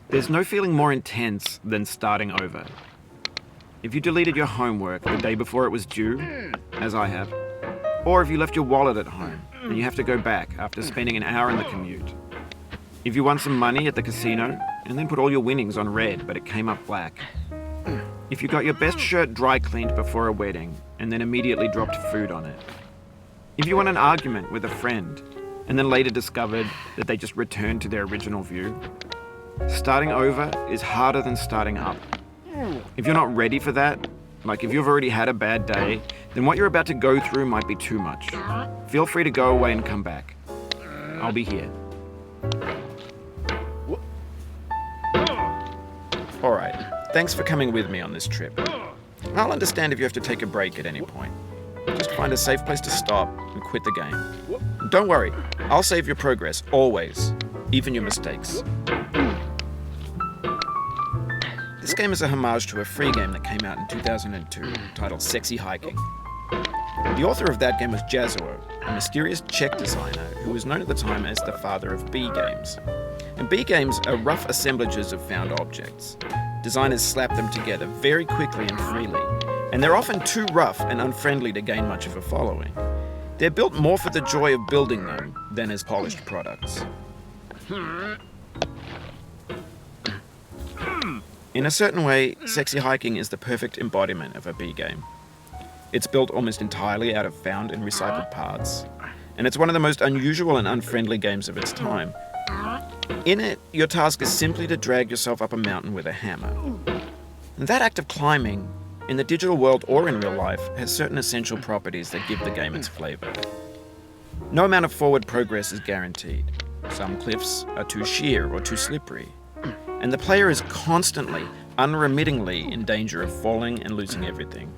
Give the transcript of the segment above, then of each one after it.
There's no feeling more intense than starting over. If you deleted your homework the day before it was due, as I have, or if you left your wallet at home and you have to go back after spending an hour in the commute. If you won some money at the casino and then put all your winnings on red but it came up black. If you got your best shirt dry cleaned before a wedding and then immediately dropped food on it. If you won an argument with a friend and then later discovered that they just returned to their original view. Starting over is harder than starting up. If you're not ready for that, like if you've already had a bad day, then what you're about to go through might be too much. Feel free to go away and come back. I'll be here. Alright, thanks for coming with me on this trip. I'll understand if you have to take a break at any point. Just find a safe place to stop and quit the game. Don't worry, I'll save your progress, always, even your mistakes. This game is a homage to a free game that came out in 2002 titled Sexy Hiking. The author of that game was Jazuo, a mysterious Czech designer who was known at the time as the father of B games. And B games are rough assemblages of found objects. Designers slap them together very quickly and freely, and they're often too rough and unfriendly to gain much of a following. They're built more for the joy of building them than as polished products. In a certain way, Sexy Hiking is the perfect embodiment of a B game. It's built almost entirely out of found and recycled parts, and it's one of the most unusual and unfriendly games of its time. In it, your task is simply to drag yourself up a mountain with a hammer. And that act of climbing, in the digital world or in real life, has certain essential properties that give the game its flavor. No amount of forward progress is guaranteed. Some cliffs are too sheer or too slippery. And the player is constantly, unremittingly in danger of falling and losing everything.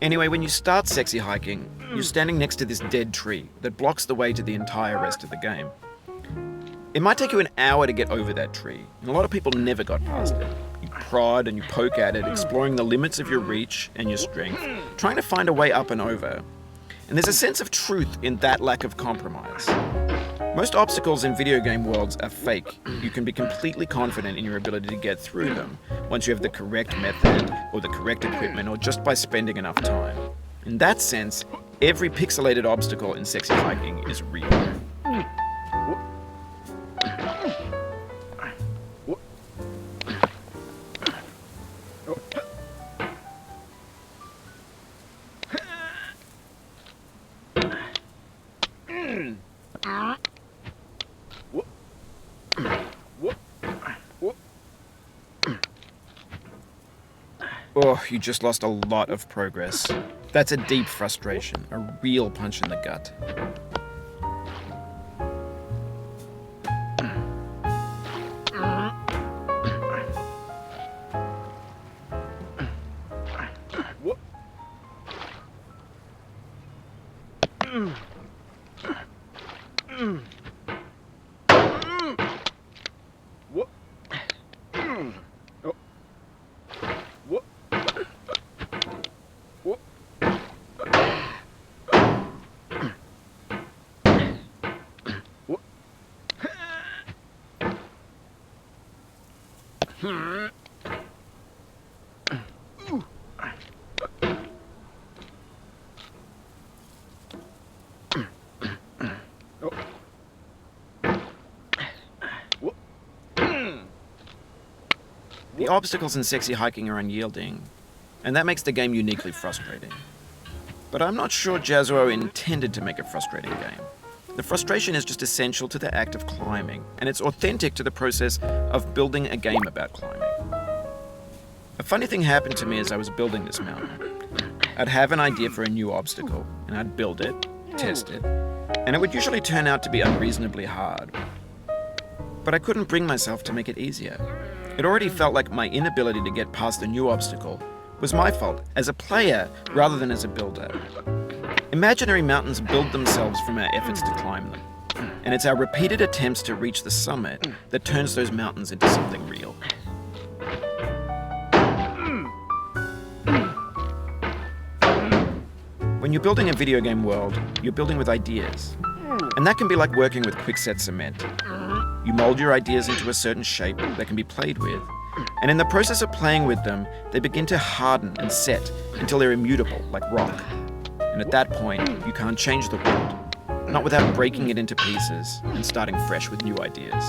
Anyway, when you start Sexy Hiking, you're standing next to this dead tree that blocks the way to the entire rest of the game. It might take you an hour to get over that tree, and a lot of people never got past it. You prod and you poke at it, exploring the limits of your reach and your strength, trying to find a way up and over. And there's a sense of truth in that lack of compromise. Most obstacles in video game worlds are fake. You can be completely confident in your ability to get through them once you have the correct method or the correct equipment or just by spending enough time. In that sense, every pixelated obstacle in Sexy Hiking is real. Oh, you just lost a lot of progress. That's a deep frustration, a real punch in the gut. The obstacles in Sexy Hiking are unyielding, and that makes the game uniquely frustrating. But I'm not sure Jazuo intended to make a frustrating game. The frustration is just essential to the act of climbing, and it's authentic to the process of building a game about climbing. A funny thing happened to me as I was building this mountain. I'd have an idea for a new obstacle, and I'd build it, test it, and it would usually turn out to be unreasonably hard. But I couldn't bring myself to make it easier. It already felt like my inability to get past the new obstacle was my fault as a player rather than as a builder. Imaginary mountains build themselves from our efforts to climb them, and it's our repeated attempts to reach the summit that turns those mountains into something real. you're building a video game world, you're building with ideas. And that can be like working with quickset cement. You mold your ideas into a certain shape that can be played with, and in the process of playing with them, they begin to harden and set until they're immutable, like rock. And at that point, you can't change the world, not without breaking it into pieces and starting fresh with new ideas.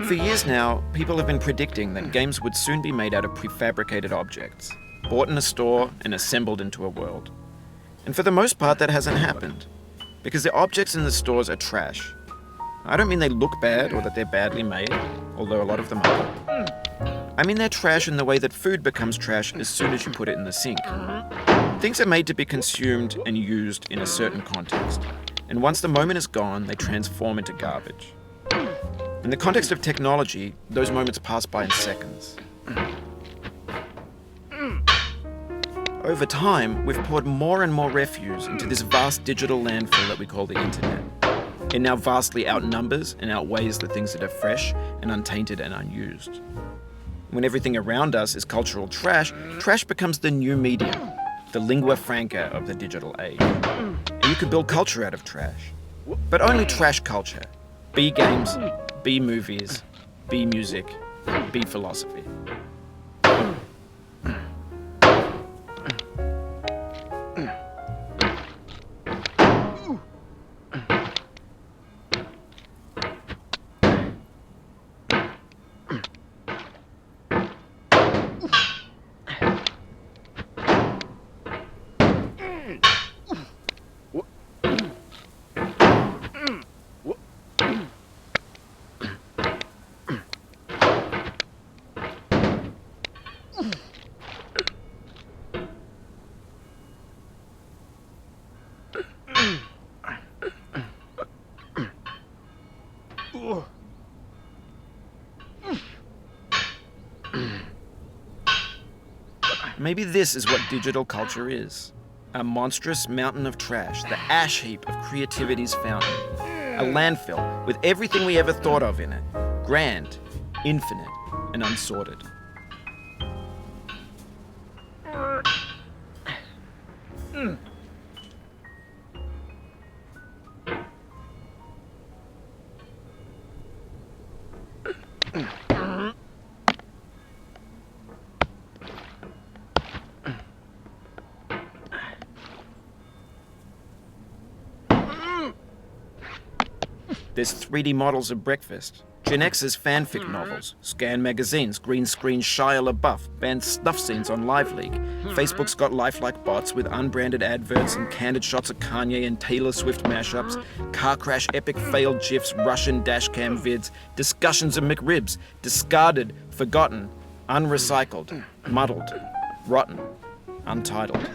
For years now, people have been predicting that games would soon be made out of prefabricated objects, bought in a store and assembled into a world. And for the most part, that hasn't happened, because the objects in the stores are trash. I don't mean they look bad or that they're badly made, although a lot of them are. I mean they're trash in the way that food becomes trash as soon as you put it in the sink. Things are made to be consumed and used in a certain context, and once the moment is gone, they transform into garbage. In the context of technology, those moments pass by in seconds. Over time, we've poured more and more refuse into this vast digital landfill that we call the internet. It now vastly outnumbers and outweighs the things that are fresh and untainted and unused. When everything around us is cultural trash, trash becomes the new medium, the lingua franca of the digital age. And you can build culture out of trash. But only trash culture. Be games, be movies, be music, be philosophy. Maybe this is what digital culture is. A monstrous mountain of trash, the ash heap of creativity's fountain. A landfill with everything we ever thought of in it. Grand, infinite, and unsorted. There's 3D models of breakfast, Gen X's fanfic novels, Scan magazines, green screen Shia LaBeouf, banned snuff scenes on LiveLeak. Facebook's got lifelike bots with unbranded adverts and candid shots of Kanye and Taylor Swift mashups, car crash epic failed GIFs, Russian dashcam vids, discussions of McRibs, discarded, forgotten, unrecycled, muddled, rotten, untitled.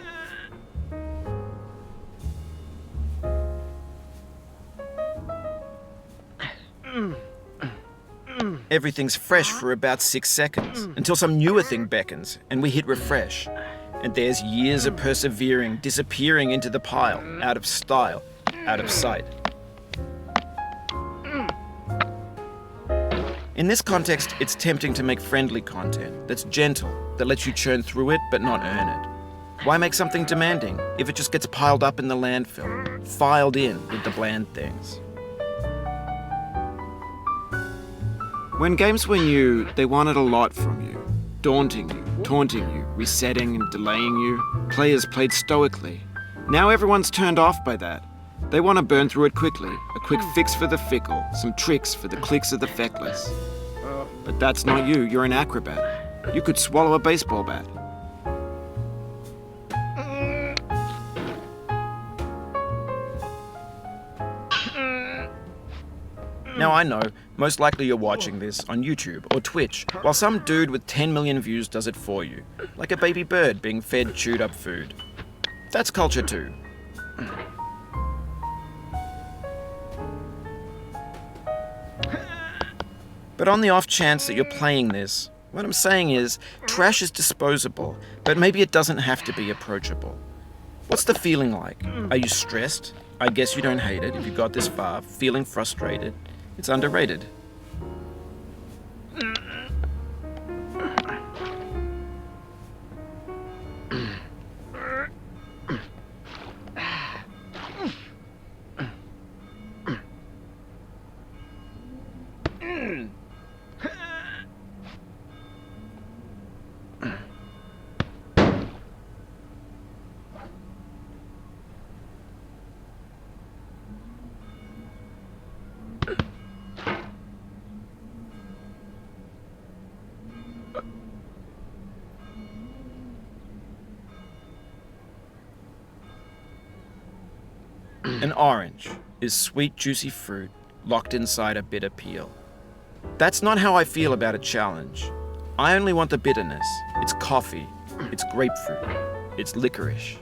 Everything's fresh for about 6 seconds, until some newer thing beckons, and we hit refresh. And there's years of persevering, disappearing into the pile, out of style, out of sight. In this context, it's tempting to make friendly content that's gentle, that lets you churn through it but not earn it. Why make something demanding if it just gets piled up in the landfill, filed in with the bland things? When games were new, they wanted a lot from you. Daunting you, taunting you, resetting and delaying you. Players played stoically. Now everyone's turned off by that. They want to burn through it quickly. A quick fix for the fickle, some tricks for the clicks of the feckless. But that's not you, you're an acrobat. You could swallow a baseball bat. Now I know, most likely you're watching this on YouTube or Twitch, while some dude with 10 million views does it for you, like a baby bird being fed chewed up food. That's culture too. But on the off chance that you're playing this, what I'm saying is, trash is disposable, but maybe it doesn't have to be approachable. What's the feeling like? Are you stressed? I guess you don't hate it if you got this far, feeling frustrated. It's underrated. An orange is sweet, juicy fruit locked inside a bitter peel. That's not how I feel about a challenge. I only want the bitterness. It's coffee. It's grapefruit. It's licorice.